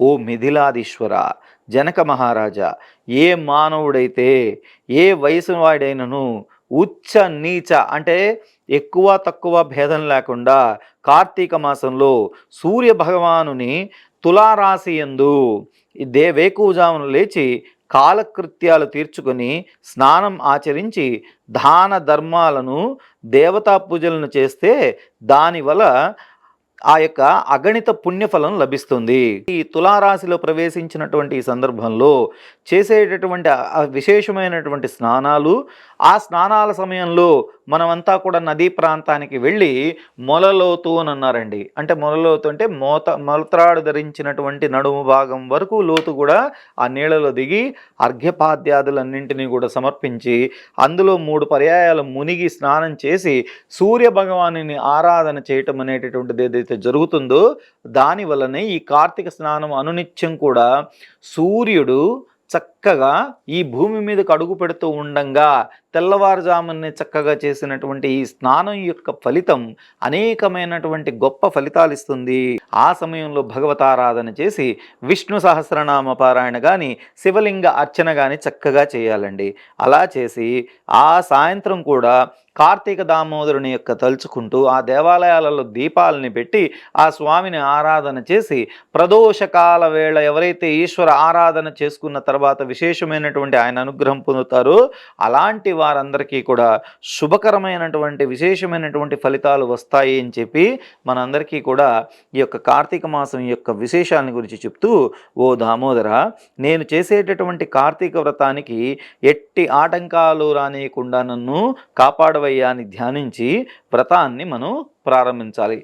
ఓ మిథిలాధీశ్వర, జనక మహారాజా, ఏ మానవుడైతే ఏ వయసు వాడైనను ఉచ్చ నీచ అంటే ఎక్కువ తక్కువ భేదం లేకుండా కార్తీక మాసంలో సూర్య భగవానుని తులారాశి యందు వేకువజామున లేచి కాలకృత్యాలు తీర్చుకొని స్నానం ఆచరించి దాన ధర్మాలను దేవతా పూజలను చేస్తే దానివల్ల ఆ యొక్క అగణిత పుణ్యఫలం లభిస్తుంది. ఈ తులారాశిలో ప్రవేశించినటువంటి ఈ సందర్భంలో చేసేటటువంటి విశేషమైనటువంటి స్నానాలు, ఆ స్నానాల సమయంలో మనమంతా కూడా నదీ ప్రాంతానికి వెళ్ళి మొలలోతు అని అన్నారండి. అంటే మొలలోతు అంటే మొలత్రాడు ధరించినటువంటి నడుము భాగం వరకు లోతు కూడా ఆ నీళ్ళలో దిగి అర్ఘ్యపాద్యాదులన్నింటినీ కూడా సమర్పించి అందులో 3 పర్యాయాలు మునిగి స్నానం చేసి సూర్య భగవానుని ఆరాధన చేయటం అనేటటువంటిది ఏదైతే జరుగుతుందో దాని వలనే ఈ కార్తీక స్నానం అనునిత్యం కూడా సూర్యుడు చక్కగా ఈ భూమి మీదకు అడుగు పెడుతూ ఉండంగా తెల్లవారుజామునే చక్కగా చేసినటువంటి ఈ స్నానం యొక్క ఫలితం అనేకమైనటువంటి గొప్ప ఫలితాలు ఇస్తుంది. ఆ సమయంలో భగవతారాధన చేసి విష్ణు సహస్రనామ పారాయణ కానీ శివలింగ అర్చన కానీ చక్కగా చేయాలండి. అలా చేసి ఆ సాయంత్రం కూడా కార్తీక దామోదరుని యొక్క తలుచుకుంటూ ఆ దేవాలయాలలో దీపాలని పెట్టి ఆ స్వామిని ఆరాధన చేసి ప్రదోషకాల వేళ ఎవరైతే ఈశ్వర ఆరాధన చేసుకున్న తర్వాత విశేషమైనటువంటి ఆయన అనుగ్రహం పొందుతారో అలాంటి వారందరికీ కూడా శుభకరమైనటువంటి విశేషమైనటువంటి ఫలితాలు వస్తాయి అని చెప్పి మనందరికీ కూడా ఈ యొక్క కార్తీక మాసం యొక్క విశేషాలను గురించి చెప్తూ, ఓ దామోదర, నేను చేసేటటువంటి కార్తీక వ్రతానికి ఎట్టి ఆటంకాలు రానియకుండా నన్ను కాపాడవయ్యా అని ధ్యానించి వ్రతాన్ని మనం ప్రారంభించాలి.